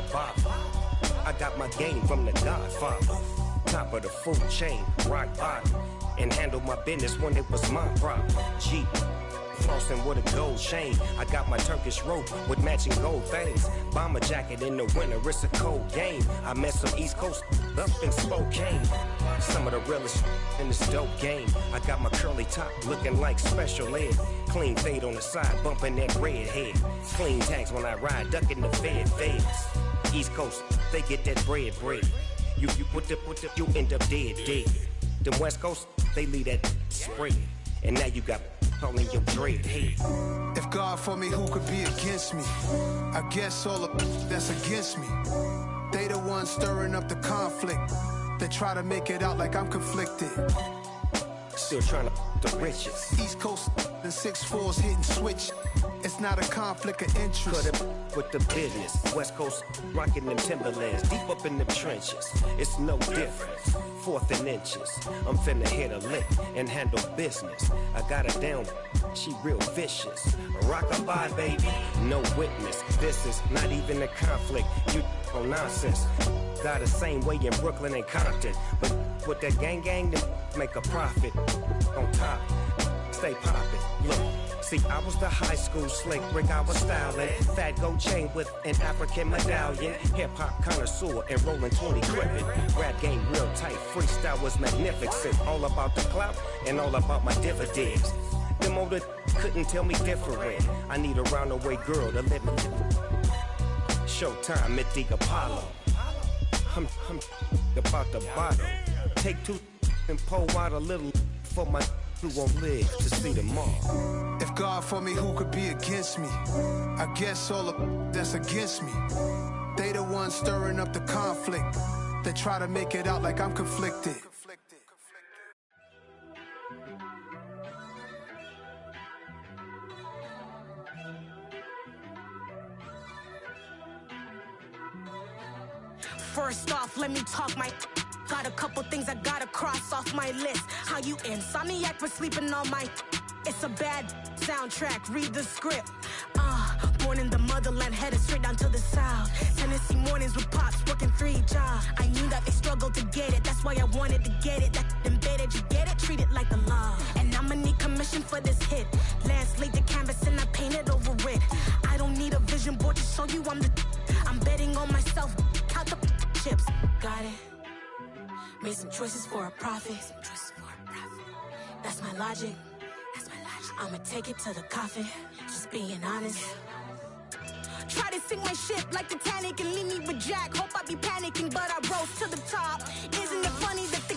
not bother. I got my game from the Godfather. Top of the food chain, rock bottom. And handle my business when it was my problem. Jeep, flossing with a gold chain. I got my Turkish rope with matching gold things. Bomber jacket in the winter, it's a cold game. I met some East Coast up in Spokane. Some of the realest in this dope game. I got my curly top looking like special ed. Clean fade on the side, bumping that red head. Clean tags when I ride, ducking the feds. East Coast, they get that bread. You you end up dead. Them West Coast, they leave that spread. And now you got all in your dread head. If God for me, who could be against me? I guess all of that's against me. They the ones stirring up the conflict. They try to make it out like I'm conflicted. Still trying to the riches. East Coast and 6'4s hitting switch. It's not a conflict of interest. Cut it with the business. West Coast rocking them Timberlands. Deep up in the trenches. It's no difference. 4th and inches. I'm finna hit a lick and handle business. I got her down. She real vicious. Rock-a-bye, baby. No witness. This is not even a conflict. You on nonsense. Got the same way in Brooklyn and Compton. But with that gang, then make a profit. On top, stay poppin'. Look, see, I was the high school slick Rick, I was styling. Fat gold chain with an African medallion. Hip-hop connoisseur and rolling 20 gripping. Rap game real tight, freestyle was magnificent. All about the clout and all about my dividends. Them older couldn't tell me different. I need a round-away girl to live in. Showtime at the Apollo. I'm about the bottle. Take 2 and pour out a little for my who won't live to see tomorrow. If God for me, who could be against me? I guess all of that's against me. They the ones stirring up the conflict. They try to make it out like I'm conflicted. First off, let me talk my. Got a couple things I gotta cross off my list. How you insomniac for sleeping on my. It's a bad soundtrack, read the script. Born in the motherland, headed straight down to the south. Tennessee mornings with pops, working 3 jobs. I knew that they struggled to get it, that's why I wanted to get it. That embedded, you get it, treat it like the law. And I'ma need commission for this hit. Lance laid the canvas and I painted over it. I don't need a vision board to show you I'm the. I'm betting on myself, count the chips. Got it. Made some choices for a profit. That's my logic. I'ma take it to the coffin. Just being honest. Try to sink my ship like Titanic and leave me with Jack. Hope I be panicking, but I rose to the top. Isn't it funny that the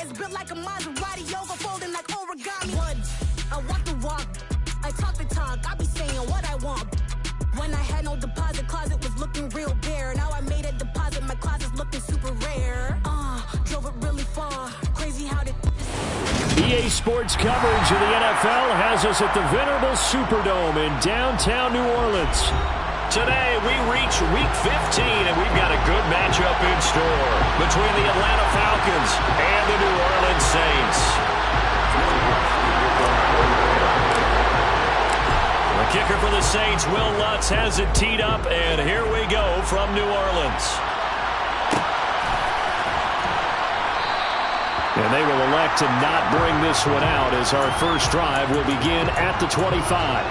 is built like a Maserati, overfolding like origami? Woods, I walk the walk, I talk the talk. I be saying what I want. When I had no deposit, closet was looking real bare. Now I made a deposit, my closet's looking super rare. Drove it really far. Crazy how did. EA Sports coverage of the NFL has us at the venerable Superdome in downtown New Orleans. Today, we reach Week 15, and we've got a good matchup in store between the Atlanta Falcons and the New Orleans Saints. The kicker for the Saints, Will Lutz, has it teed up, and here we go from New Orleans. And they will elect to not bring this one out as our first drive will begin at the 25.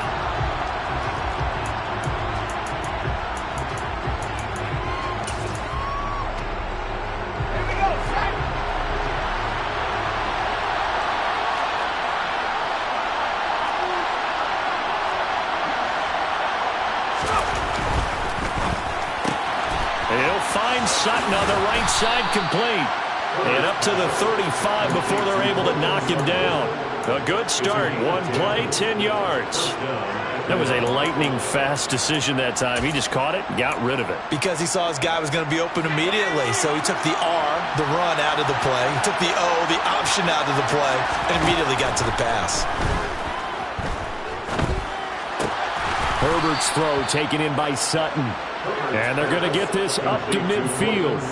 He'll find Sutton on the right side, complete. And up to the 35 before they're able to knock him down. A good start. One play, 10 yards. That was a lightning-fast decision that time. He just caught it and got rid of it. Because he saw his guy was going to be open immediately. So he took the R, the run, out of the play. He took the O, the option, out of the play, and immediately got to the pass. Herbert's throw taken in by Sutton. And they're going to get this up to midfield.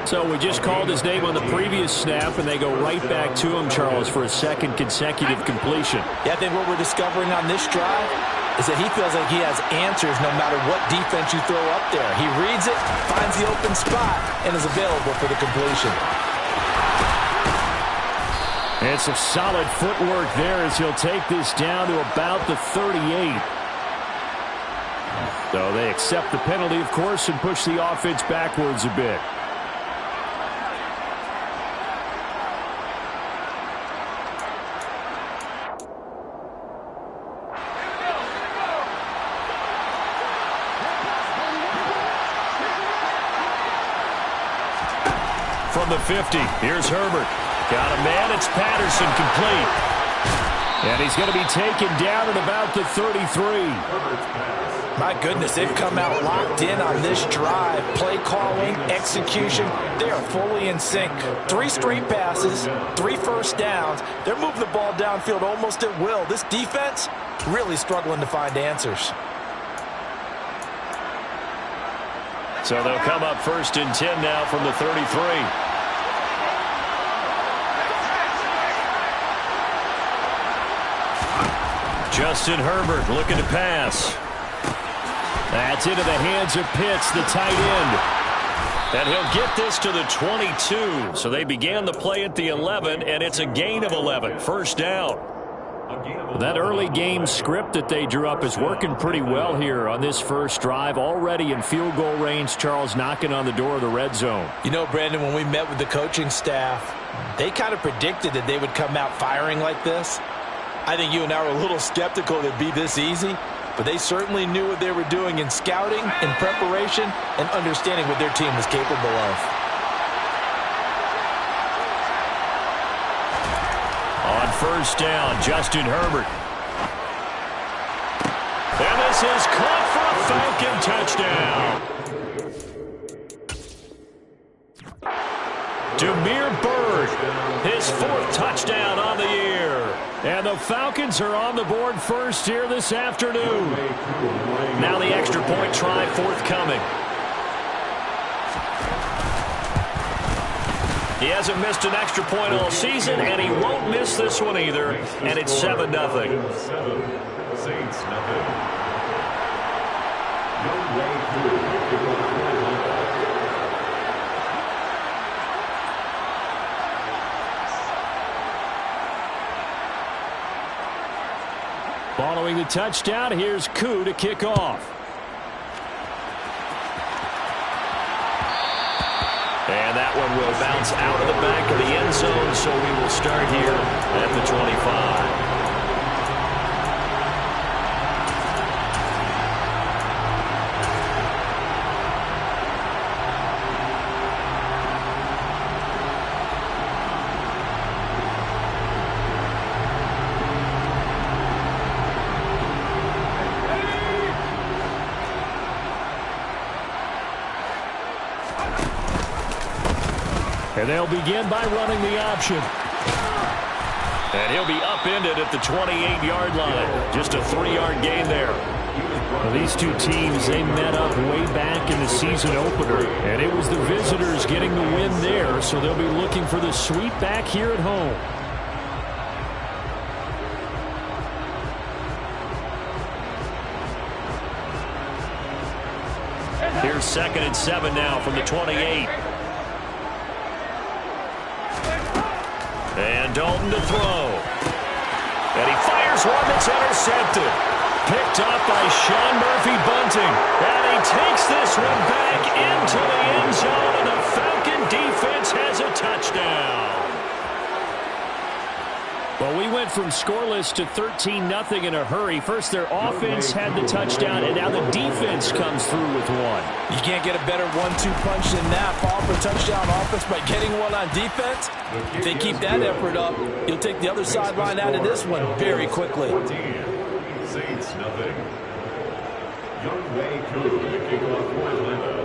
So we just called his name on the previous snap, and they go right back to him, Charles, for a second consecutive completion. Yeah, I think what we're discovering on this drive, is that he feels like he has answers no matter what defense you throw up there. He reads it, finds the open spot, and is available for the completion. And some solid footwork there as he'll take this down to about the 38. So they accept the penalty, of course, and push the offense backwards a bit. From the 50, here's Herbert. Got a man, it's Patterson, complete. And he's going to be taken down at about the 33. My goodness, they've come out locked in on this drive. Play calling, execution, they are fully in sync. 3 straight passes, 3 first downs. They're moving the ball downfield almost at will. This defense really struggling to find answers. So they'll come up 1st and 10 now from the 33. Justin Herbert looking to pass. That's into the hands of Pitts, the tight end. And he'll get this to the 22. So they began the play at the 11, and it's a gain of 11. First down. That early game script that they drew up is working pretty well here on this first drive. Already in field goal range, Charles knocking on the door of the red zone. You know, Brandon, when we met with the coaching staff, they kind of predicted that they would come out firing like this. I think you and I were a little skeptical that it'd be this easy, but they certainly knew what they were doing in scouting, in preparation, and understanding what their team was capable of. On first down, Justin Herbert. And this is caught for a Falcon touchdown. Damiere Byrd, his 4th touchdown on the year. And the Falcons are on the board first here this afternoon. Now the extra point try forthcoming. He hasn't missed an extra point all season, and he won't miss this one either. And it's 7-0. Saints nothing. Young way Following the touchdown, here's Koo to kick off. And that one will bounce out of the back of the end zone, so we will start here at the 25. And they'll begin by running the option. And he'll be upended at the 28-yard line. Just a 3-yard gain there. Well, these two teams, they met up way back in the season opener, and it was the visitors getting the win there, so they'll be looking for the sweep back here at home. Here's 2nd and 7 now from the 28. And Dalton to throw. And he fires one that's intercepted. Picked up by Sean Murphy-Bunting. And he takes this one back into the end zone, and the Falcon defense has a touchdown. Well, we went from scoreless to 13-0 in a hurry. First, their offense had the touchdown, and now the defense comes through with one. You can't get a better 1-2 punch than that. Fall for touchdown offense by getting one on defense. If they keep that effort up, you'll take the other sideline out of this one very quickly. Saints nothing. Young Way Koo to kick off for Atlanta.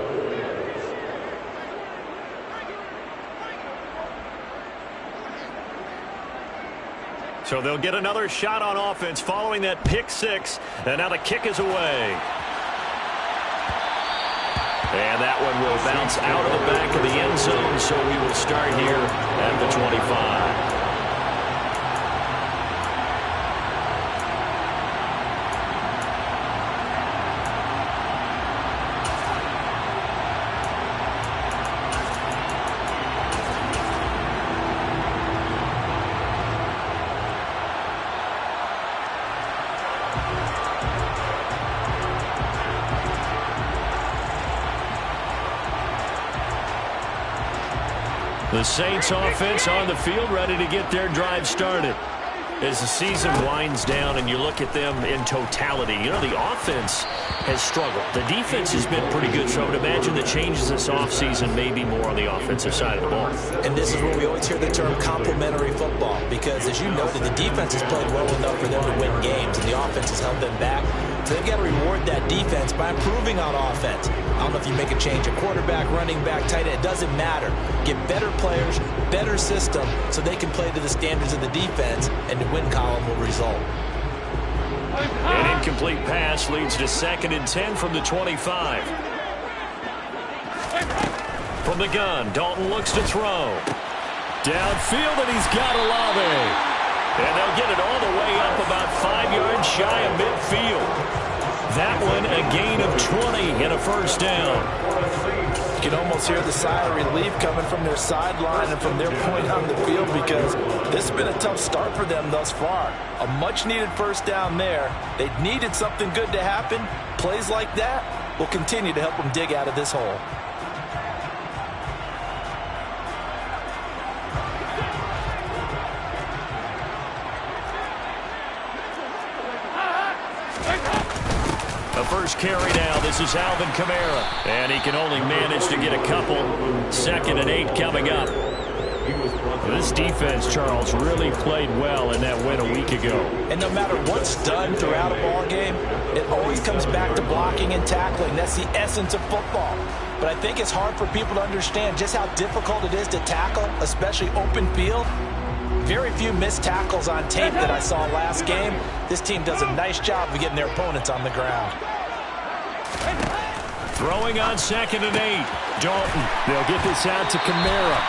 So they'll get another shot on offense following that pick 6. And now the kick is away. And that one will bounce out of the back of the end zone, so we will start here at the 25. The Saints offense on the field, ready to get their drive started. As the season winds down and you look at them in totality, you know, the offense has struggled. The defense has been pretty good, so I would imagine the changes this offseason may be more on the offensive side of the ball. And this is where we always hear the term complementary football, because as you noted, the defense has played well enough for them to win games, and the offense has held them back. So they've got to reward that defense by improving on offense. I don't know if you make a change, a quarterback, running back, tight end, it doesn't matter. Get better players, better system, so they can play to the standards of the defense, and the win column will result. An incomplete pass leads to 2nd and 10 from the 25. From the gun, Dalton looks to throw. Downfield, and he's got Olave. And they'll get it all the way up about 5 yards shy of midfield. That one a gain of 20 and a first down. You can almost hear the sigh of relief coming from their sideline and from their point on the field, because this has been a tough start for them thus far. A much-needed first down there. They needed something good to happen. Plays like that will continue to help them dig out of this hole. The first carry now. This is Alvin Kamara. And he can only manage to get a couple. 2nd and 8 coming up. This defense, Charles, really played well in that win a week ago. And no matter what's done throughout a ball game, it always comes back to blocking and tackling. That's the essence of football. But I think it's hard for people to understand just how difficult it is to tackle, especially open field. Very few missed tackles on tape that I saw last game. This team does a nice job of getting their opponents on the ground. Throwing on 2nd and 8. Dalton. They'll get this out to Kamara.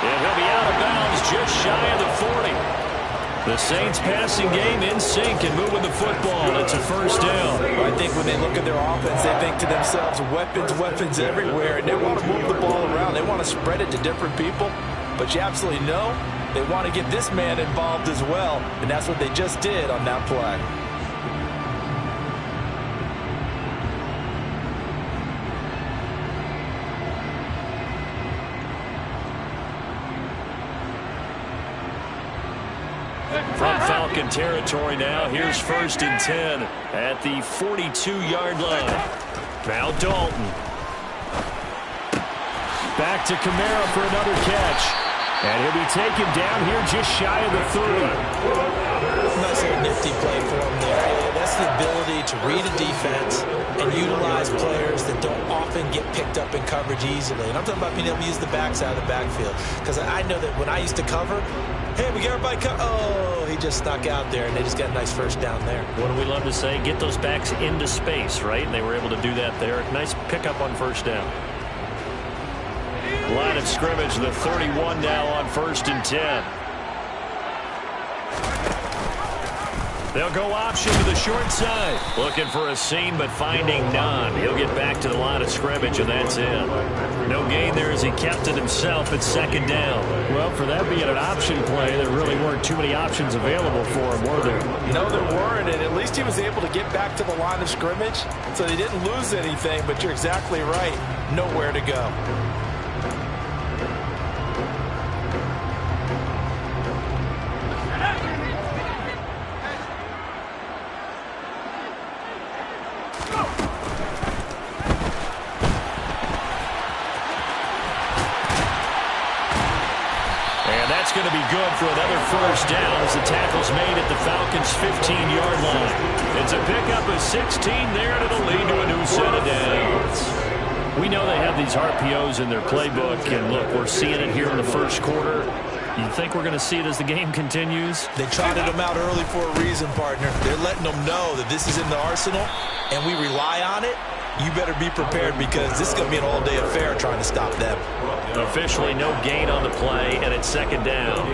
And he'll be out of bounds just shy of the 40. The Saints passing game in sync and moving the football. It's a first down. I think when they look at their offense, they think to themselves, weapons, weapons everywhere. And they want to move the ball around. They want to spread it to different people. But you absolutely know they want to get this man involved as well. And that's what they just did on that play. From Falcon territory now, here's 1st and 10 at the 42-yard line. Now Dalton. Back to Kamara for another catch. And he'll be taken down here just shy of the 30. Nice little nifty play for him there. That's the ability to read a defense and utilize players that don't often get picked up in coverage easily. And I'm talking about being able to use the backside of the backfield. Because I know that when I used to cover, hey, we got everybody oh, he just snuck out there, and they just got a nice first down there. What do we love to say? Get those backs into space, right? And they were able to do that there. Nice pickup on first down. Line of scrimmage, the 31 now on 1st and 10. They'll go option to the short side. Looking for a seam, but finding none. He'll get back to the line of scrimmage, and that's it. No gain there as he kept it himself at 2nd down. Well, for that being an option play, there really weren't too many options available for him, were there? No, there weren't, and at least he was able to get back to the line of scrimmage, so they didn't lose anything, but you're exactly right. Nowhere to go. That's going to be good for another first down as the tackle's made at the Falcons' 15-yard line. It's a pickup of 16 there, and it'll lead to a new set of downs. We know they have these RPOs in their playbook, and look, we're seeing it here in the first quarter. You think we're going to see it as the game continues? They trotted them out early for a reason, partner. They're letting them know that this is in the arsenal, and we rely on it. You better be prepared, because this is going to be an all-day affair trying to stop them. Officially no gain on the play, and it's 2nd down.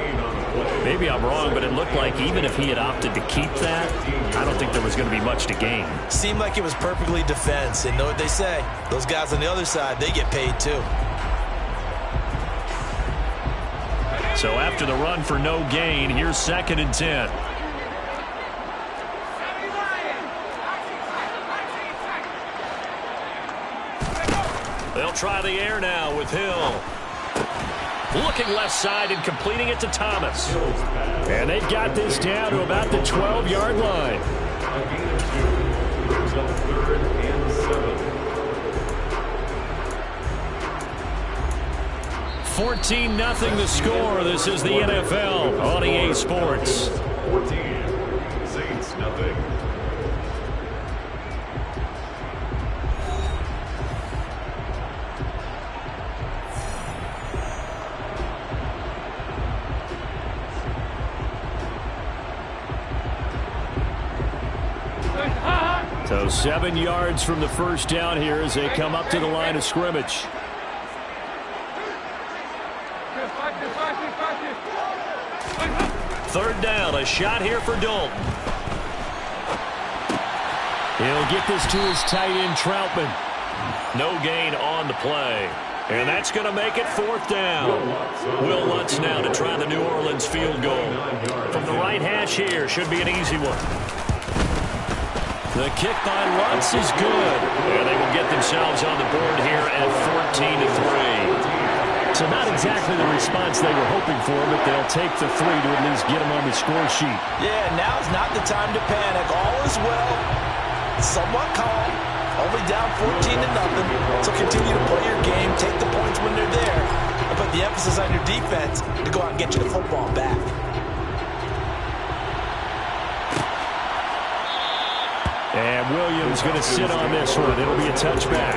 Maybe I'm wrong, but it looked like even if he had opted to keep that, I don't think there was going to be much to gain. Seemed like it was perfectly defense, and know what they say. Those guys on the other side, they get paid too. So after the run for no gain, here's 2nd and 10. They'll try the air now with Hill. Looking left side and completing it to Thomas. And they've got this down to about the 12-yard line. A gain of 2. Brings up 3rd and 7. 14-0 the score. This is the NFL on EA Sports. 14. Saints nothing. So 7 yards from the first down here as they come up to the line of scrimmage. Third down, a shot here for Dalton. He'll get this to his tight end, Troutman. No gain on the play. And that's going to make it fourth down. Will Lutz now to try the New Orleans field goal. From the right hash here, should be an easy one. The kick by Lutz is good. And they will get themselves on the board here at 14-3. So not exactly the response they were hoping for, but they'll take the 3 to at least get them on the score sheet. Yeah, now's not the time to panic. All is well. Somewhat calm. Only down 14-0. So continue to play your game. Take the points when they're there. And put the emphasis on your defense to go out and get you the football back. And Williams going to sit on this one. It'll be a touchback.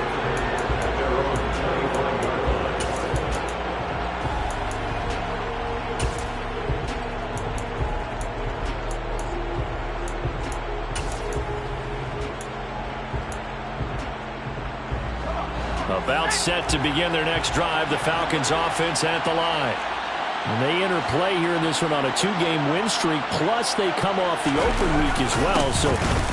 About set to begin their next drive. The Falcons offense at the line. And they interplay here in this one on a 2-game win streak, plus they come off the open week as well. So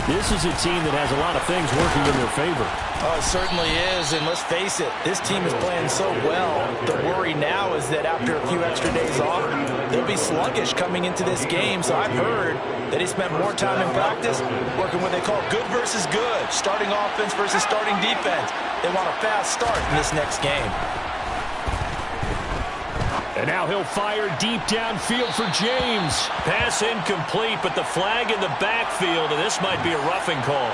this is a team that has a lot of things working in their favor. Oh, it certainly is, and let's face it, this team is playing so well. The worry now is that after a few extra days off, they'll be sluggish coming into this game. So I've heard that he spent more time in practice working what they call good versus good, starting offense versus starting defense. They want a fast start in this next game. And now he'll fire deep downfield for James. Pass incomplete, but the flag in the backfield, and this might be a roughing call.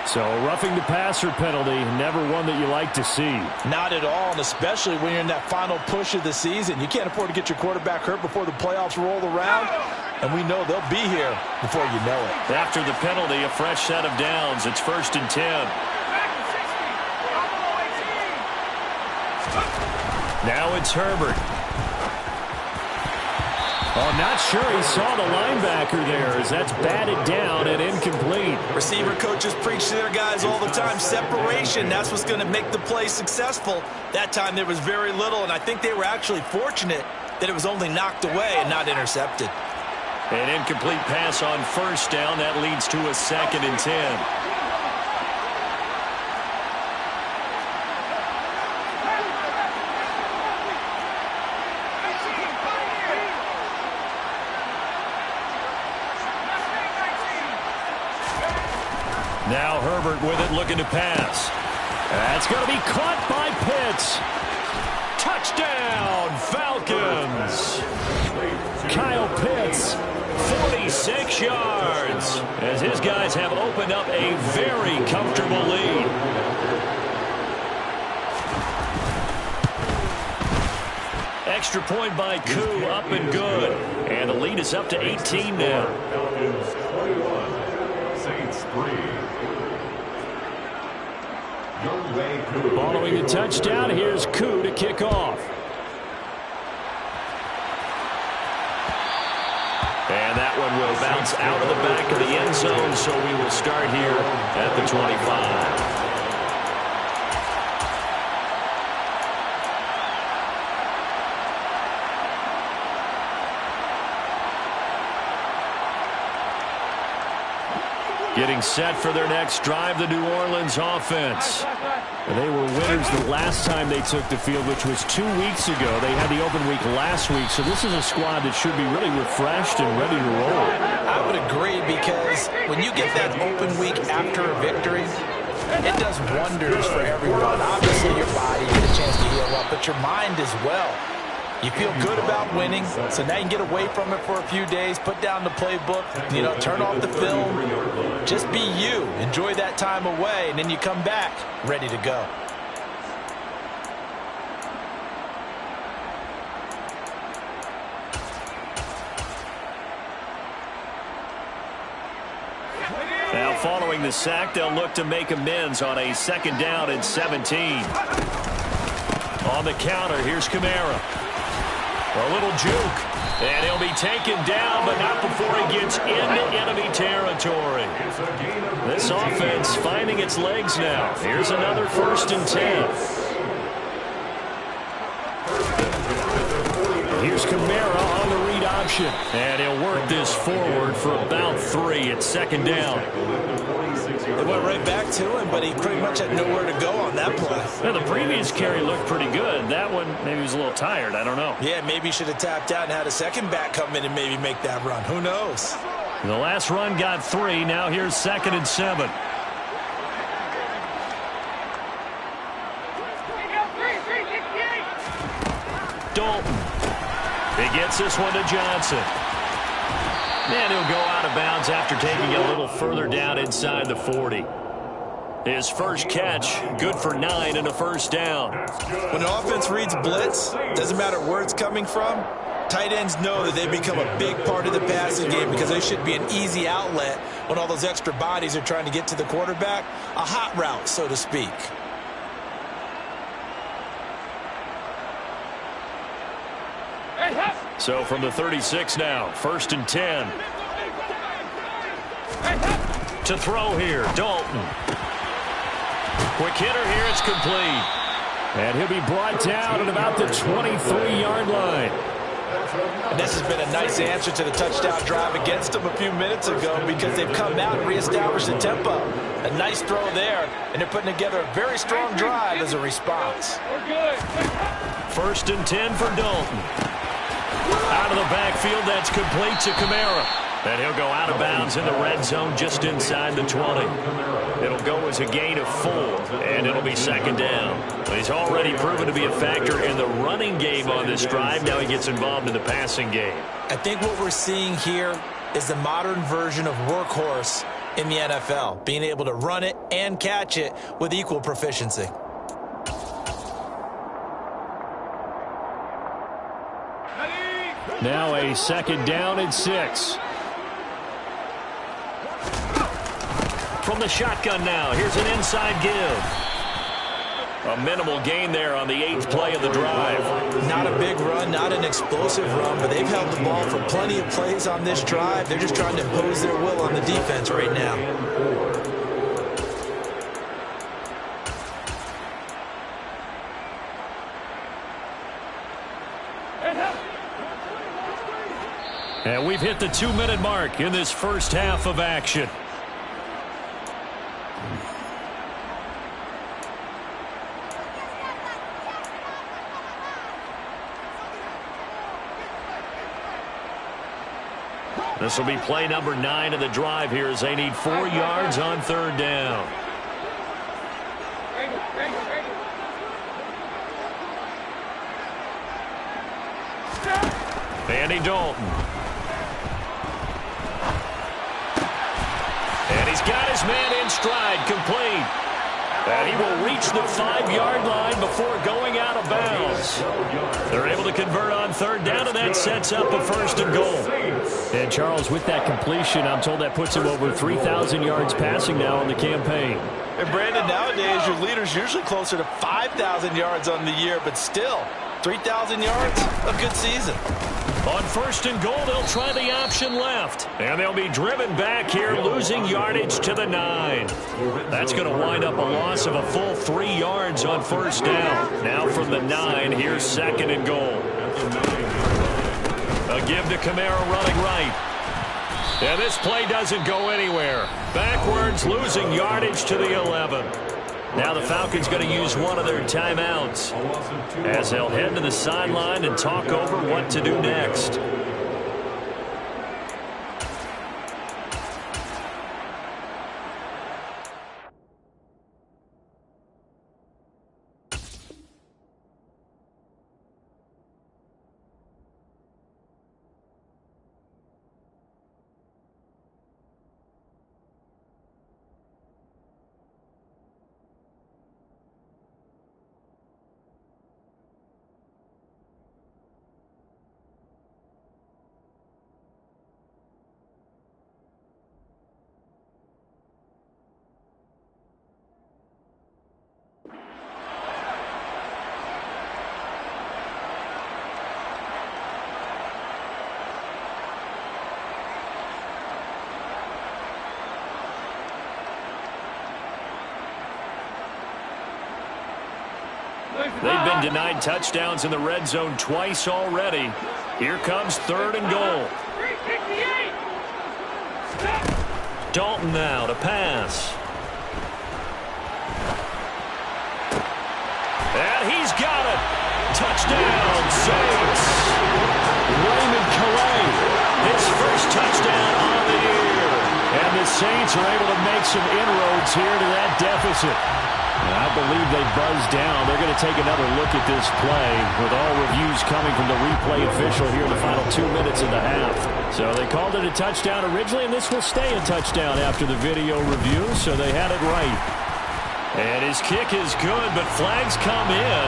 So a roughing the passer penalty, never one that you like to see. Not at all, and especially when you're in that final push of the season. You can't afford to get your quarterback hurt before the playoffs roll around, and we know they'll be here before you know it. After the penalty, a fresh set of downs. It's 1st and 10. Now it's Herbert. Oh, not sure he saw the linebacker there as that's batted down and incomplete. Receiver coaches preach to their guys all the time. Separation, that's what's going to make the play successful. That time there was very little, and I think they were actually fortunate that it was only knocked away and not intercepted. An incomplete pass on first down. That leads to a 2nd and 10. Now Herbert with it, looking to pass. That's going to be caught by Pitts. Touchdown, Falcons. Kyle Pitts, 46 yards, as his guys have opened up a very comfortable lead. Extra point by Koo, up and good. And the lead is up to 18 now. Falcons 21, Saints 3. Following the touchdown, here's Koo to kick off. And that one will bounce out of the back of the end zone, so we will start here at the 25. Getting set for their next drive, the New Orleans offense. They were winners the last time they took the field, which was 2 weeks ago. They had the open week last week, so this is a squad that should be really refreshed and ready to roll. I would agree, because when you get that open week after a victory, it does wonders for everyone. Obviously, your body, you get a chance to heal up, but your mind as well. You feel good about winning, so now you can get away from it for a few days, put down the playbook, turn off the film. Just be you. Enjoy that time away, and then you come back ready to go. Now following the sack, they'll look to make amends on a 2nd down and 17. On the counter, here's Kamara. A little juke, and he'll be taken down, but not before he gets into enemy territory. This offense finding its legs now. Here's another 1st and 10. Here's Kamara on the read option. And he'll work this forward for about 3 at 2nd down. They went right back to him, but he pretty much had nowhere to go on that play. Now, the previous carry looked pretty good. That one, maybe he was a little tired. I don't know. Yeah, maybe he should have tapped out and had a second back come in and maybe make that run. Who knows? The last run got 3. Now here's 2nd and 7. Dalton. He gets this one to Johnson. And he'll go out of bounds after taking a little further down inside the 40. His first catch, good for 9 and a 1st down. When an offense reads blitz, doesn't matter where it's coming from, tight ends know that they become a big part of the passing game because they should be an easy outlet when all those extra bodies are trying to get to the quarterback. A hot route, so to speak. So from the 36 now, 1st and 10. To throw here, Dalton. Quick hitter here, it's complete. And he'll be brought down at about the 23-yard line. And this has been a nice answer to the touchdown drive against them a few minutes ago because they've come out and reestablished the tempo. A nice throw there, and they're putting together a very strong drive as a response. 1st and 10 for Dalton. Out of the backfield, that's complete to Kamara. And he'll go out of bounds in the red zone just inside the 20. It'll go as a gain of 4, and it'll be 2nd down. He's already proven to be a factor in the running game on this drive. Now he gets involved in the passing game. I think what we're seeing here is the modern version of workhorse in the NFL, being able to run it and catch it with equal proficiency. Now a 2nd down and 6. From the shotgun now, here's an inside give. A minimal gain there on the 8th play of the drive. Not a big run, not an explosive run, but they've held the ball for plenty of plays on this drive. They're just trying to impose their will on the defense right now. And we've hit the 2-minute mark in this first half of action. This will be play number 9 of the drive here as they need 4 yards on 3rd down. Andy Dalton. And he's got his man in stride, complete. And he will reach the 5-yard line before going out of bounds. They're able to convert on 3rd down, and that sets up a 1st and goal. And Charles, with that completion, I'm told that puts him over 3,000 yards passing now on the campaign. And Brandon, nowadays your leader's usually closer to 5,000 yards on the year, but still, 3,000 yards, a good season. On 1st and goal, they'll try the option left. And they'll be driven back here, losing yardage to the 9. That's going to wind up a loss of a full 3 yards on 1st down. Now from the 9, here's 2nd and goal. A give to Kamara running right. And this play doesn't go anywhere. Backwards, losing yardage to the 11. Now the Falcons going to use one of their timeouts as they'll head to the sideline and talk over what to do next. They've been denied touchdowns in the red zone twice already. Here comes 3rd and goal. Dalton now to pass. And he's got it. Touchdown, Saints. Raymond Calais, his first touchdown on the year. And the Saints are able to make some inroads here to that deficit. And I believe they buzzed down. They're going to take another look at this play with all reviews coming from the replay official here in the final 2 minutes of the half. So they called it a touchdown originally, and this will stay a touchdown after the video review, so they had it right. And his kick is good, but flags come in.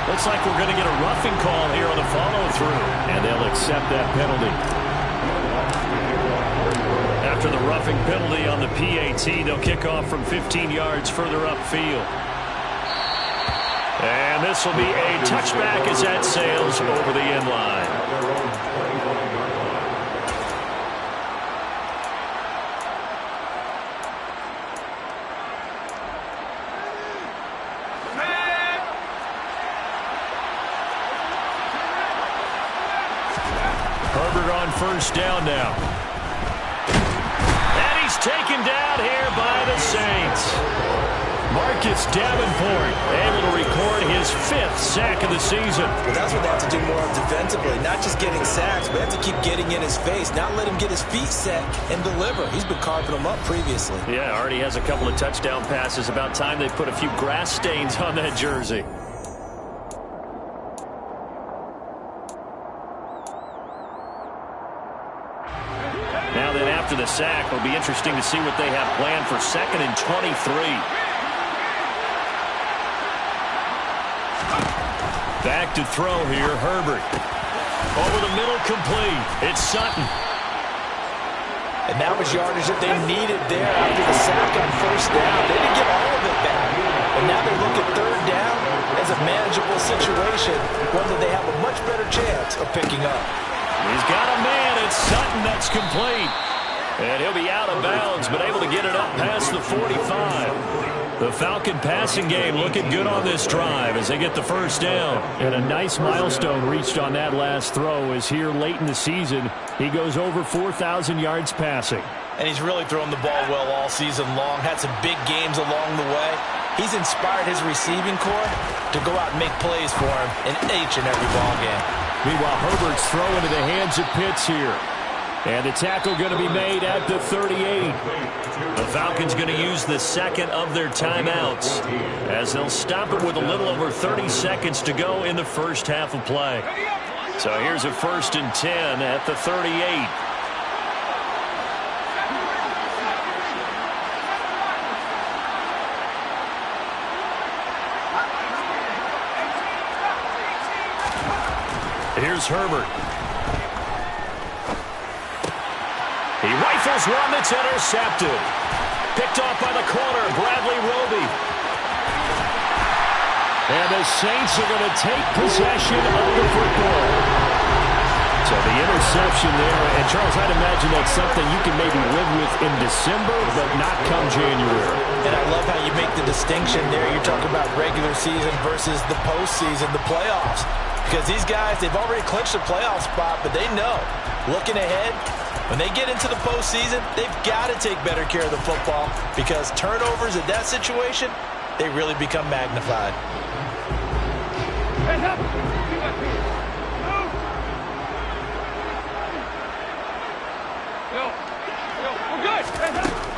Looks like we're going to get a roughing call here on the follow-through, and they'll accept that penalty. After the roughing penalty on the PAT, they'll kick off from 15 yards further upfield. And this will be a touchback as that sails over the end line. Herbert on first down now. Taken down here by the Saints. Marcus Davenport able to record his 5th sack of the season. Well, that's what they have to do more of defensively. Not just getting sacks, but they have to keep getting in his face. Not let him get his feet set and deliver. He's been carving them up previously. Yeah, already has a couple of touchdown passes. About time they put a few grass stains on that jersey. After the sack, it'll be interesting to see what they have planned for 2nd and 23. Back to throw here, Herbert. Over the middle, complete. It's Sutton. And that was yardage that they needed there after the sack on first down. They didn't get all of it back. And now they look at 3rd down as a manageable situation, one that they have a much better chance of picking up. He's got a man. It's Sutton that's complete. And he'll be out of bounds, but able to get it up past the 45. The Falcon passing game looking good on this drive as they get the first down. And a nice milestone reached on that last throw as here late in the season, he goes over 4,000 yards passing. And he's really thrown the ball well all season long. Had some big games along the way. He's inspired his receiving corps to go out and make plays for him in each and every ball game. Meanwhile, Herbert's throw into the hands of Pitts here. And the tackle going to be made at the 38. The Falcons going to use the 2nd of their timeouts as they'll stop it with a little over 30 seconds to go in the first half of play. So here's a 1st and 10 at the 38. Here's Herbert. He rifles one that's intercepted. Picked off by the corner, Bradley Roby. And the Saints are going to take possession of the football. So the interception there, and Charles, I'd imagine that's something you can maybe live with in December, but not come January. And I love how you make the distinction there. You're talking about regular season versus the postseason, the playoffs. Because these guys, they've already clinched a playoff spot, but they know, looking ahead, when they get into the postseason, they've got to take better care of the football because turnovers in that situation, they really become magnified.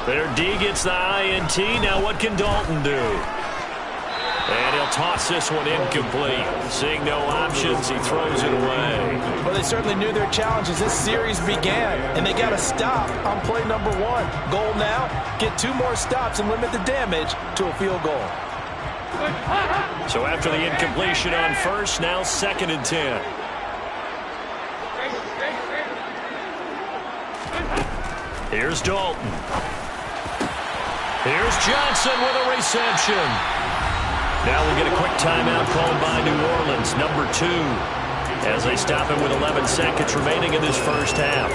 Their D gets the INT. Now what can Dalton do? And he'll toss this one incomplete. Seeing no options, he throws it away. Well, they certainly knew their challenge as this series began, and they got to stop on play number 1. Goal now, get 2 more stops and limit the damage to a field goal. So after the incompletion on first, now 2nd and 10. Here's Dalton. Here's Johnson with a reception. Now we'll get a quick timeout called by New Orleans, number 2, as they stop him with 11 seconds remaining in this first half.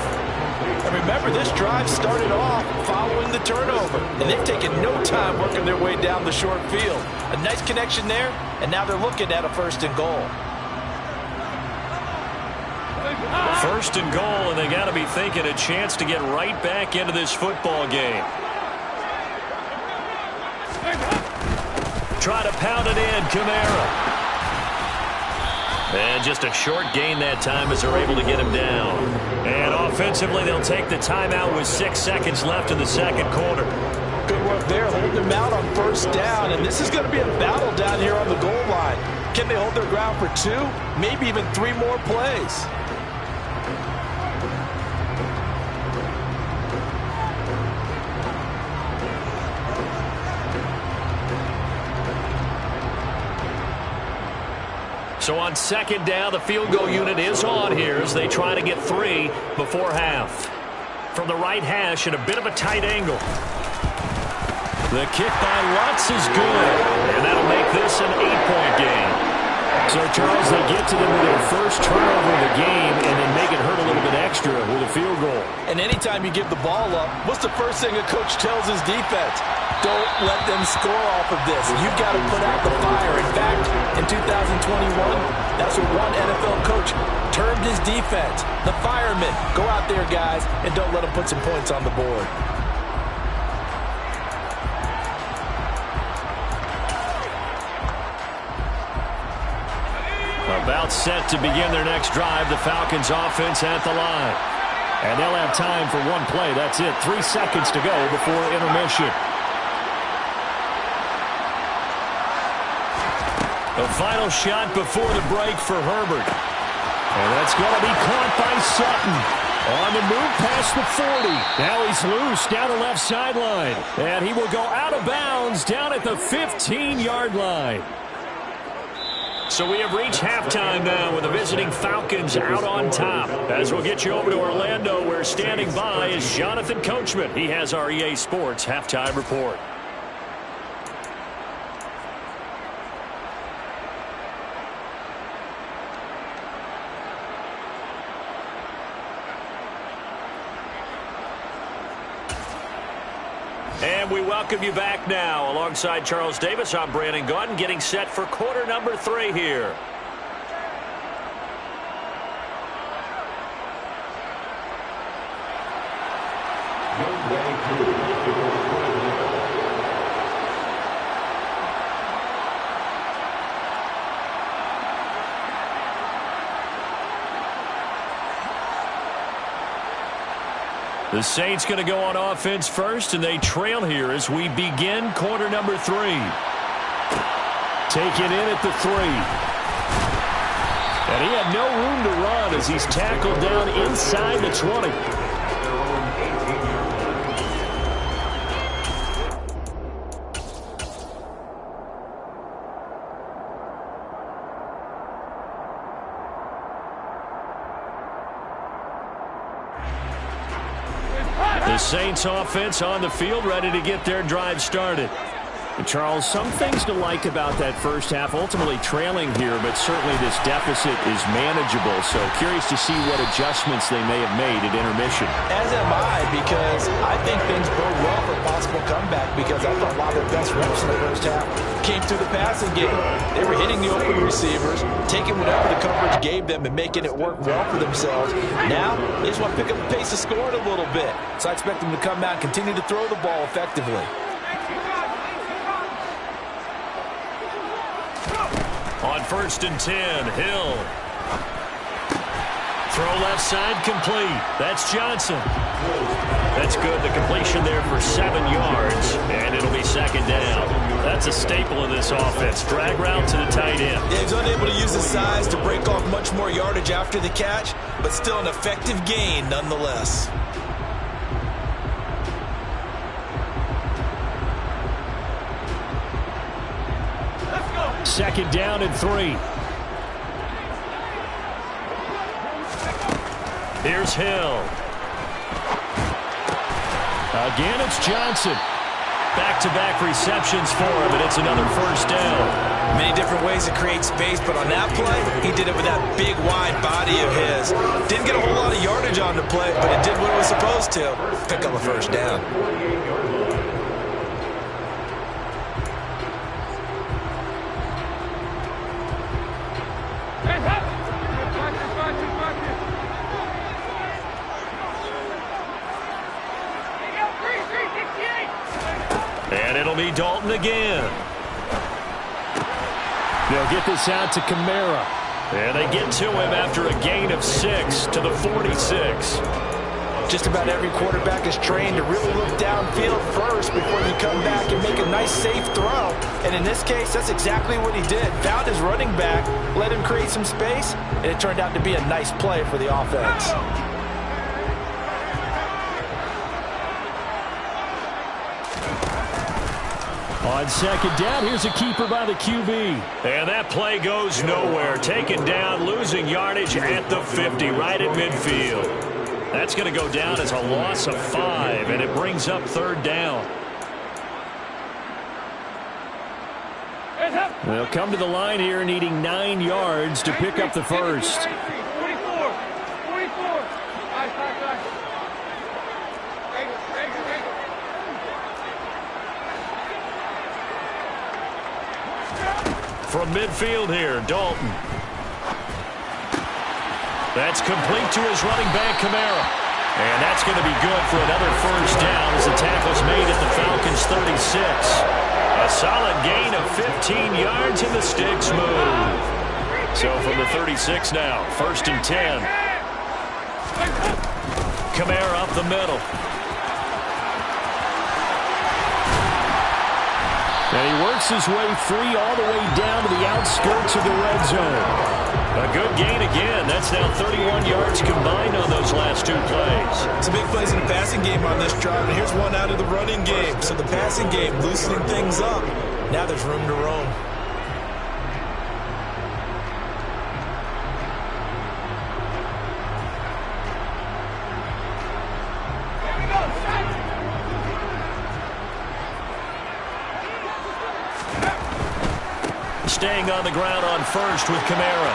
And remember, this drive started off following the turnover, and they've taken no time working their way down the short field. A nice connection there, and now they're looking at a 1st and goal. 1st and goal, and they got to be thinking a chance to get right back into this football game. Try to pound it in, Kamara. And just a short gain that time as they're able to get him down. And offensively, they'll take the timeout with 6 seconds left in the second quarter. Good work there, holding them out on 1st down. And this is going to be a battle down here on the goal line. Can they hold their ground for 2, maybe even 3 more plays? So on 2nd down, the field goal unit is on here as they try to get 3 before half. From the right hash at a bit of a tight angle. The kick by Lutz is good, and that'll make this an 8-point game. So, Charles, they get to them with their first turnover of the game and then make it hurt a little bit extra with a field goal. And anytime you give the ball up, what's the first thing a coach tells his defense? Don't let them score off of this. You've got to put out the fire. In fact, in 2021, that's what one NFL coach termed his defense. The firemen. Go out there, guys, and don't let them put some points on the board. About set to begin their next drive, the Falcons offense at the line. And they'll have time for one play. That's it. 3 seconds to go before intermission. The final shot before the break for Herbert. And that's going to be caught by Sutton. On the move past the 40. Now he's loose down the left sideline. And he will go out of bounds down at the 15-yard line. So we have reached halftime now with the visiting Falcons out on top. As we'll get you over to Orlando, where standing by is Jonathan Coachman. He has our EA Sports halftime report. And we welcome you back now. Alongside Charles Davis, I'm Brandon Gaudin, getting set for quarter number 3 here. The Saints going to go on offense first, and they trail here as we begin quarter number 3. Taken in at the 3. And he had no room to run as he's tackled down inside the 20. The Saints offense on the field, ready to get their drive started. Charles, some things to like about that first half. Ultimately trailing here, but certainly this deficit is manageable. So curious to see what adjustments they may have made at intermission. As am I, because I think things bode well for a possible comeback, because I thought a lot of their best reps in the first half came through the passing game. They were hitting the open receivers, taking whatever the coverage gave them and making it work well for themselves. Now, they just want to pick up the pace of scoring a little bit. So I expect them to come out and continue to throw the ball effectively. On 1st and 10, Hill. Throw left side complete. That's Johnson. That's good. The completion there for 7 yards, and it'll be 2nd down. That's a staple of this offense. Drag route to the tight end. Yeah, he's unable to use his size to break off much more yardage after the catch, but still an effective gain nonetheless. Second down and 3. Here's Hill. Again, it's Johnson. Back-to-back receptions for him, and it's another 1st down. Many different ways to create space, but on that play, he did it with that big, wide body of his. Didn't get a whole lot of yardage on the play, but it did what it was supposed to. Pick up a first down. And it'll be Dalton again. They'll get this out to Kamara. And they get to him after a gain of 6 to the 46. Just about every quarterback is trained to really look downfield first before you come back and make a nice, safe throw. And in this case, that's exactly what he did. Found his running back, let him create some space, and it turned out to be a nice play for the offense. On second down, here's a keeper by the QB. And that play goes nowhere. Taken down, losing yardage at the 50, right at midfield. That's going to go down as a loss of 5, and it brings up third down. They'll come to the line here needing 9 yards to pick up the first. From midfield here, Dalton. That's complete to his running back, Kamara. And that's going to be good for another first down as the tackle's made at the Falcons' 36. A solid gain of 15 yards and the sticks move. So from the 36 now, first and 10. Kamara up the middle. And he works his way free all the way down to the outskirts of the red zone. A good gain again. That's now 31 yards combined on those last 2 plays. Some big plays in the passing game on this drive, and here's one out of the running game. So the passing game loosening things up. Now there's room to roam. Staying on the ground on first with Kamara.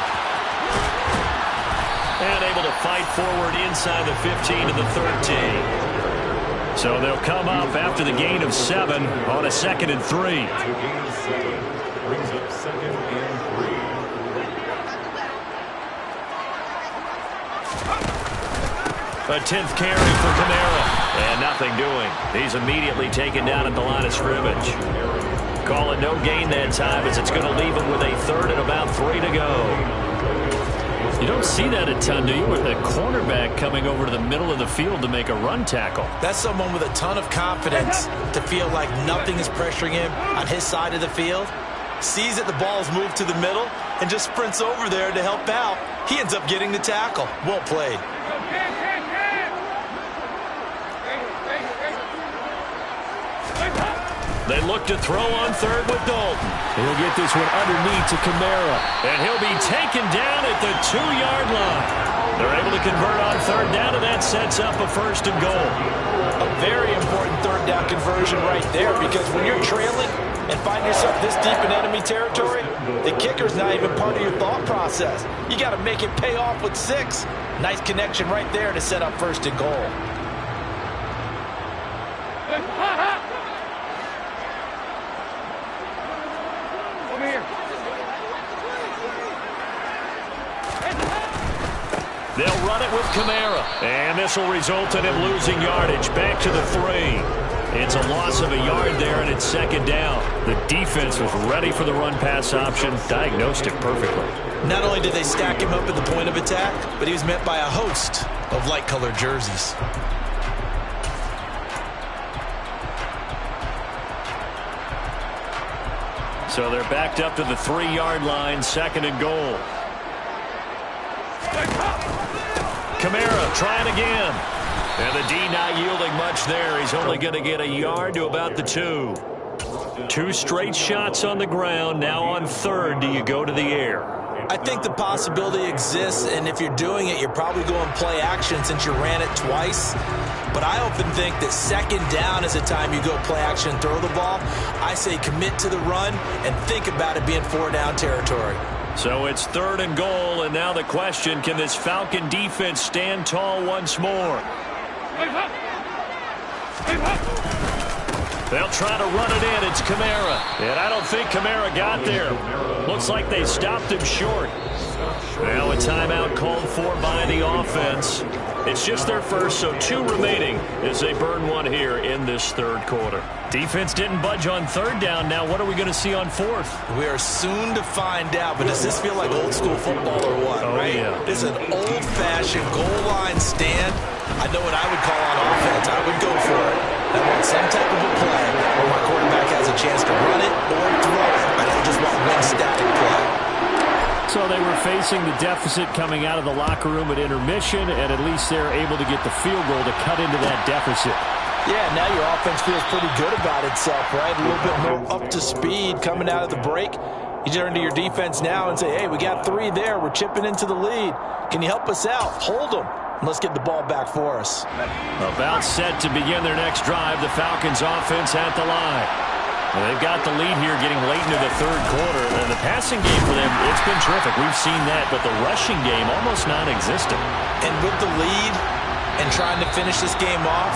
And able to fight forward inside the 15 to the 13. So they'll come up after the gain of 7 on a 2nd and 3. Gain of 7 brings up 2nd and 3. A 10th carry for Kamara. And nothing doing. He's immediately taken down at the line of scrimmage. Call it no gain that time as it's going to leave him with a 3rd and about 3 to go. You don't see that a ton, do you, with a cornerback coming over to the middle of the field to make a run tackle? That's someone with a ton of confidence to feel like nothing is pressuring him on his side of the field. Sees that the ball's moved to the middle and just sprints over there to help out. He ends up getting the tackle. Well played. They look to throw on 3rd with Dalton. He'll get this one underneath to Kamara. And he'll be taken down at the 2-yard line. They're able to convert on 3rd down, and that sets up a 1st and goal. A very important 3rd down conversion right there, because when you're trailing and find yourself this deep in enemy territory, the kicker's not even part of your thought process. You got to make it pay off with 6. Nice connection right there to set up 1st and goal. They'll run it with Kamara. And this will result in him losing yardage back to the 3. It's a loss of a yard there, and it's 2nd down. The defense was ready for the run-pass option, diagnosed it perfectly. Not only did they stack him up at the point of attack, but he was met by a host of light-colored jerseys. So they're backed up to the 3-yard line, 2nd and goal. Kamara trying again. And the D not yielding much there. He's only going to get a yard to about the 2. 2 straight shots on the ground. Now on 3rd, do you go to the air? I think the possibility exists, and if you're doing it, you're probably going play action since you ran it twice. But I often think that second down is the time you go play action and throw the ball. I say commit to the run and think about it being 4-down territory. So it's 3rd and goal, and now the question, can this Falcon defense stand tall once more? They'll try to run it in. It's Kamara. And I don't think Kamara got there. Looks like they stopped him short. Now a timeout called for by the offense. It's just their first, so 2 remaining as they burn 1 here in this 3rd quarter. Defense didn't budge on 3rd down. Now what are we going to see on 4th? We are soon to find out, but does this feel like old school football or what, right? Yeah. This is an old-fashioned goal line stand. I know what I would call on offense. I would go for it. I want some type of a play where my quarterback has a chance to run it or throw it. I don't just want one static play. So they were facing the deficit coming out of the locker room at intermission, and at least they're able to get the field goal to cut into that deficit. Yeah, now your offense feels pretty good about itself, right? A little bit more up to speed coming out of the break. You turn to your defense now and say, hey, we got 3 there. We're chipping into the lead. Can you help us out? Hold them. Let's get the ball back for us. About set to begin their next drive, the Falcons offense at the line. Well, they've got the lead here getting late into the 3rd quarter. And the passing game for them, it's been terrific. We've seen that, but the rushing game almost non-existent. And with the lead and trying to finish this game off,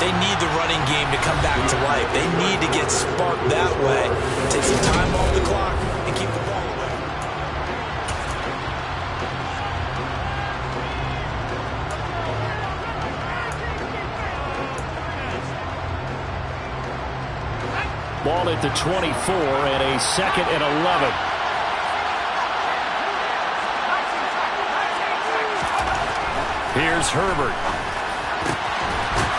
they need the running game to come back to life. They need to get sparked that way, take some time off the clock, and keep the ball away. Ball at the 24 and a 2nd and 11. Here's Herbert.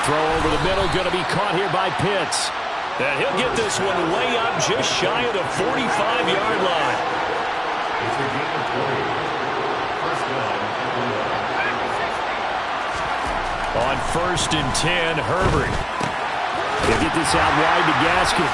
Throw over the middle, going to be caught here by Pitts. And he'll get this one way up just shy of the 45-yard line. It's a gain of 40. First down. On 1st and 10, Herbert. He'll get this out wide to Gaskin.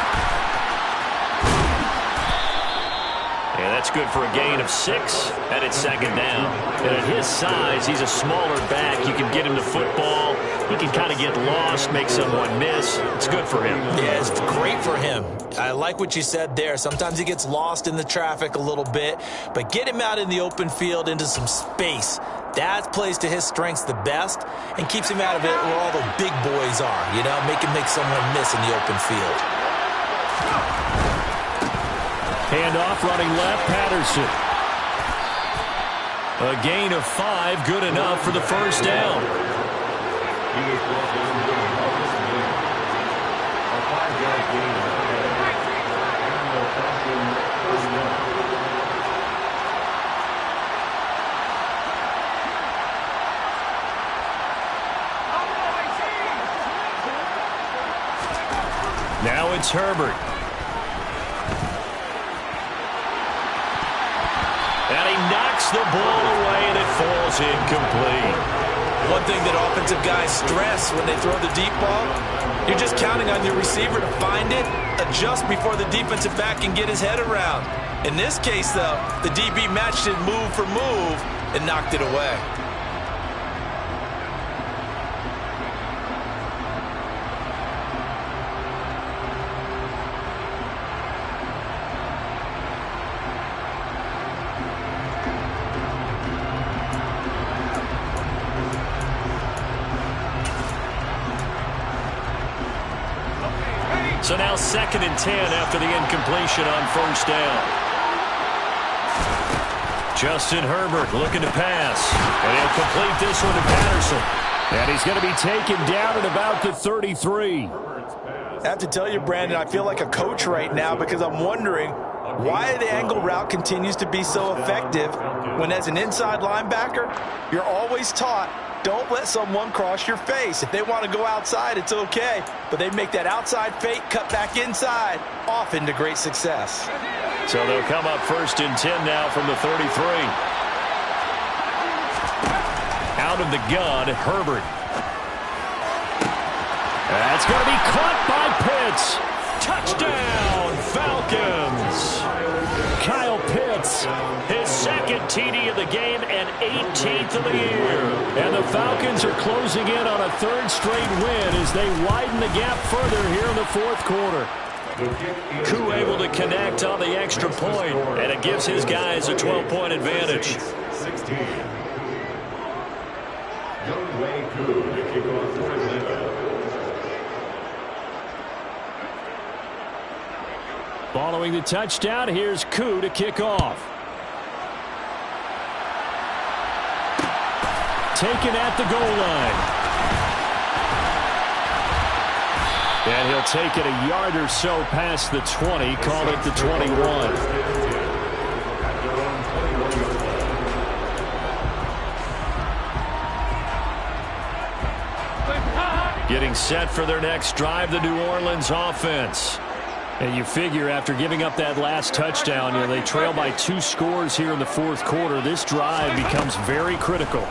And that's good for a gain of 6, and it's 2nd down. And at his size, he's a smaller back. You can get him the football. He can kind of get lost, make someone miss. It's good for him. Yeah, it's great for him. I like what you said there. Sometimes he gets lost in the traffic a little bit, but get him out in the open field into some space. That plays to his strengths the best and keeps him out of it where all the big boys are, you know, make someone miss in the open field. Handoff running left, Patterson. A gain of 5, good enough for the 1st down. He was brought down for this game. A 5-yard gain. And the Falcon first down. Now it's Herbert. And he knocks the ball away, and it falls incomplete. One thing that offensive guys stress when they throw the deep ball, you're just counting on your receiver to find it, adjust before the defensive back can get his head around. In this case, though, the DB matched it move for move and knocked it away. So now 2nd and 10 after the incompletion on 1st down. Justin Herbert looking to pass. And he'll complete this one to Patterson. And he's going to be taken down at about the 33. I have to tell you, Brandon, I feel like a coach right now because I'm wondering why the angle route continues to be so effective when as an inside linebacker, you're always taught, don't let someone cross your face. If they want to go outside, it's okay. But they make that outside fake, cut back inside, often to great success. So they'll come up 1st and 10 now from the 33. Out of the gun, Herbert. That's going to be caught by Pitts. Touchdown, Falcons! Kyle Pitts, his second TD of the game and 18th of the year. And the Falcons are closing in on a third straight win as they widen the gap further here in the fourth quarter. Koo able to connect on the extra point, and it gives his guys a 12-point advantage. 16. Young Wei Koo to kick off for Atlanta. Following the touchdown, here's Koo to kick off. Taken at the goal line. And he'll take it a yard or so past the 20, call it the 21. Getting set for their next drive, the New Orleans offense. And you figure after giving up that last touchdown, they trail by 2 scores here in the fourth quarter. This drive becomes very critical.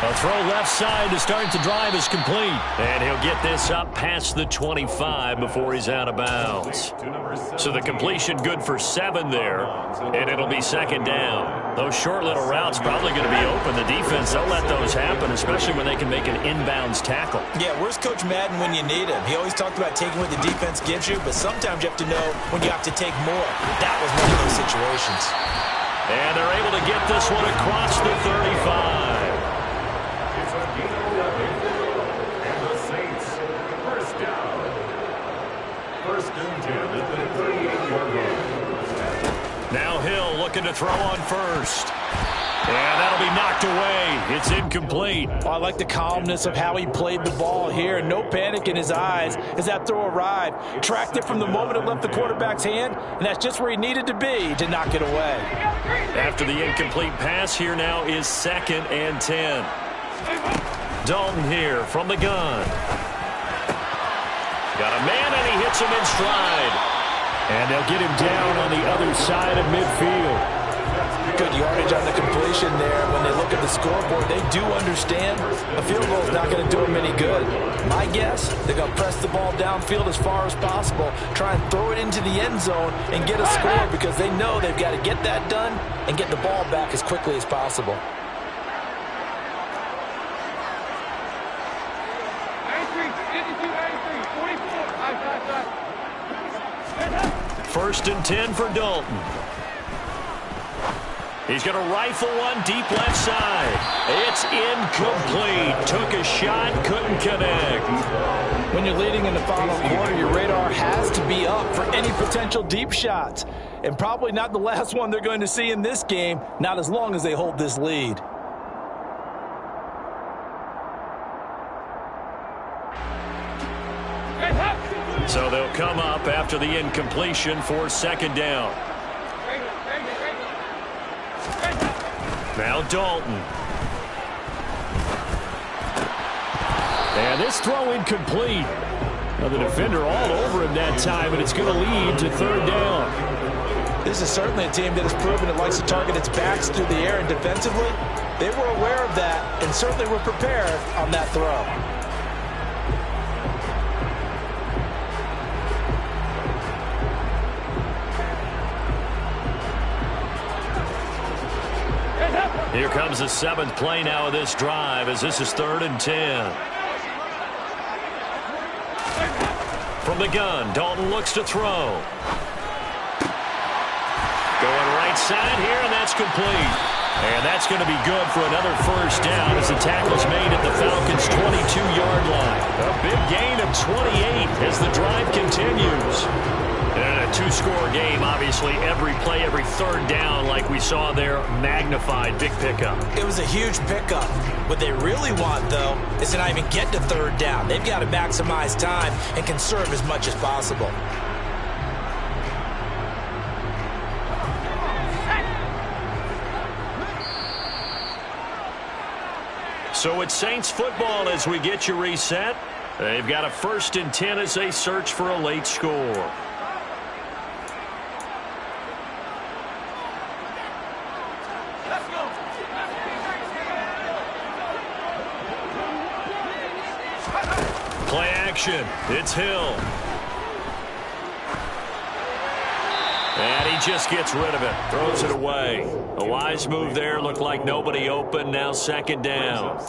A throw left side to start the drive is complete. And he'll get this up past the 25 before he's out of bounds. So the completion good for 7 there, and it'll be second down. Those short little routes probably going to be open. The defense, they'll let those happen, especially when they can make an inbounds tackle. Yeah, where's Coach Madden when you need him? He always talked about taking what the defense gives you, but sometimes you have to know when you have to take more. That was one of those situations. And they're able to get this one across the 35. It's a gain of 11. And the Saints, first down. First and 10 at the 38-yard line. Now Hill looking to throw on first. And that'll be knocked away. It's incomplete. I like the calmness of how he played the ball here. No panic in his eyes as that throw arrived. Tracked it from the moment it left the quarterback's hand, and that's just where he needed to be to knock it away. After the incomplete pass, here now is second and 10. Dalton here from the gun. Got a man, and he hits him in stride. And they'll get him down on the other side of midfield. Good yardage on the completion there. When they look at the scoreboard, they do understand a field goal is not going to do them any good. My guess, they're going to press the ball downfield as far as possible, try and throw it into the end zone and get a score because they know they've got to get that done and get the ball back as quickly as possible. First and 10 for Dalton. He's going to rifle one deep left side. It's incomplete. Took a shot, couldn't connect. When you're leading in the final quarter, your radar has to be up for any potential deep shots. And probably not the last one they're going to see in this game, not as long as they hold this lead. So they'll come up after the incompletion for second down. Now Dalton. And this throw incomplete. Now the defender all over him that time, and it's going to lead to third down. This is certainly a team that has proven it likes to target its backs through the air, and defensively, they were aware of that and certainly were prepared on that throw. Here comes the 7th play now of this drive as this is third and 10. From the gun, Dalton looks to throw. Going right side here, and that's complete. And that's going to be good for another first down as the tackle's made at the Falcons' 22-yard line. A big gain of 28 as the drive continues. And a 2-score game, obviously, every play, every third down, like we saw there, magnified, big pickup. It was a huge pickup. What they really want, though, is to not even get to third down. They've got to maximize time and conserve as much as possible. So it's Saints football as we get you reset. They've got a first and 10 as they search for a late score. Play action. It's Hill. And he just gets rid of it. Throws it away. A wise move there. Looked like nobody open. Now second down.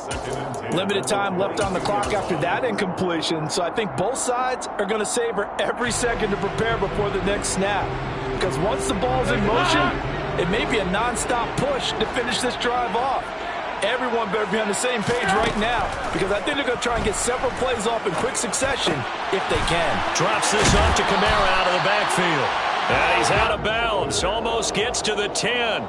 Limited time left on the clock after that incompletion. So I think both sides are going to savor every second to prepare before the next snap. Because once the ball's in motion, it may be a nonstop push to finish this drive off. Everyone better be on the same page right now, because I think they're going to try and get several plays off in quick succession if they can. Drops this off to Kamara out of the backfield. And he's out of bounds. Almost gets to the 10.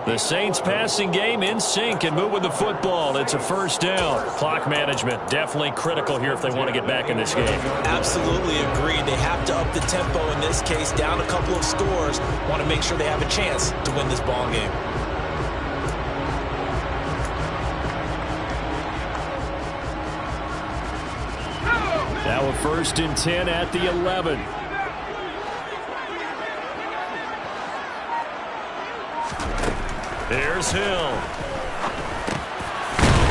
The Saints passing game in sync and moving the football. It's a first down. Clock management definitely critical here if they want to get back in this game. Absolutely agreed. They have to up the tempo in this case, down a couple of scores. Want to make sure they have a chance to win this ball game. Now a 1st and 10 at the 11. There's Hill.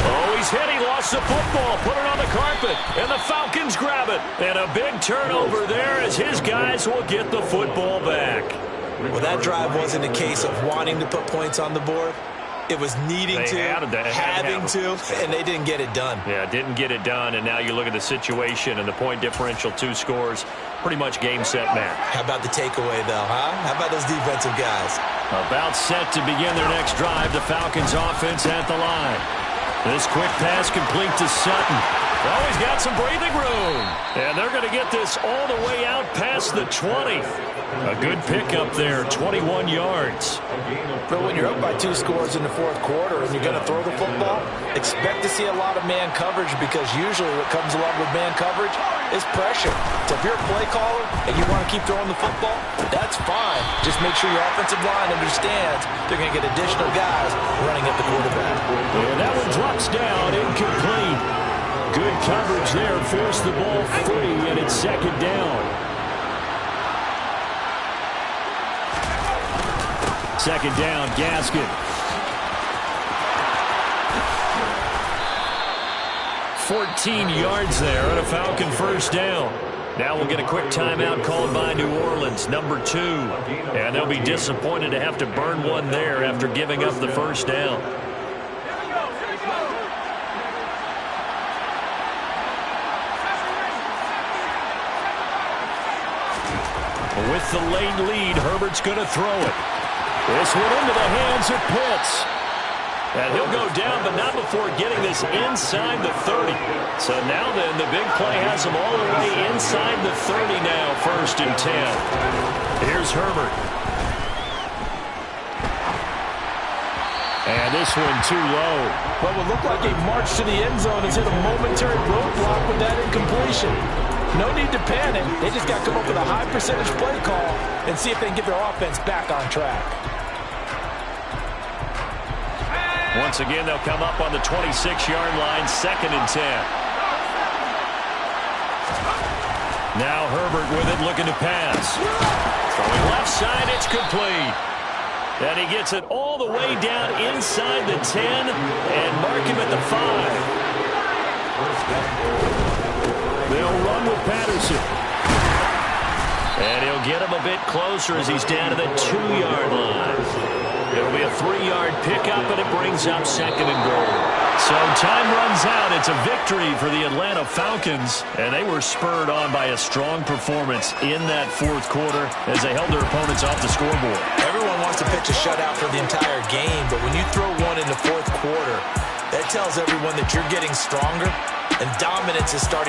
Oh, he's hit. He lost the football. Put it on the carpet. And the Falcons grab it. And a big turnover there as his guys will get the football back. Well, that drive wasn't a case of wanting to put points on the board. It was needing to, having to, and they didn't get it done. Yeah, didn't get it done, and now you look at the situation and the point differential, 2 scores, pretty much game, set, match. How about the takeaway, though, huh? How about those defensive guys? About set to begin their next drive, the Falcons offense at the line. This quick pass complete to Sutton. Oh, he's got some breathing room. And they're going to get this all the way out past the 20. A good pickup there, 21 yards. But when you're up by 2 scores in the 4th quarter and you're going to throw the football, expect to see a lot of man coverage, because usually what comes along with man coverage is pressure. So if you're a play caller and you want to keep throwing the football, that's fine. Just make sure your offensive line understands they're going to get additional guys running at the quarterback. And that one drops down, incomplete. Good coverage there, forced the ball free, and it's second down. Second down, Gaskin. 14 yards there on a Falcon first down. Now we'll get a quick timeout called by New Orleans, number 2. And they'll be disappointed to have to burn one there after giving up the first down. With the late lead, Herbert's going to throw it. This one into the hands of Pitts. And he'll go down, but not before getting this inside the 30. So now then, the big play has him all the way inside the 30 now, 1st and 10. Here's Herbert. And this one too low. What would look like a march to the end zone has hit a momentary roadblock with that incompletion. No need to panic. They just got to come up with a high percentage play call and see if they can get their offense back on track. Once again, they'll come up on the 26-yard line, 2nd and 10. Now Herbert with it, looking to pass. Throwing left side, it's complete. And he gets it all the way down inside the 10 and mark him at the 5. They'll run with Patterson. And he'll get him a bit closer as he's down to the 2-yard line. It'll be a 3-yard pickup, and it brings up 2nd and goal. So time runs out. It's a victory for the Atlanta Falcons, and they were spurred on by a strong performance in that 4th quarter as they held their opponents off the scoreboard. Everyone wants to pitch a shutout for the entire game, but when you throw one in the 4th quarter, that tells everyone that you're getting stronger, and dominance is starting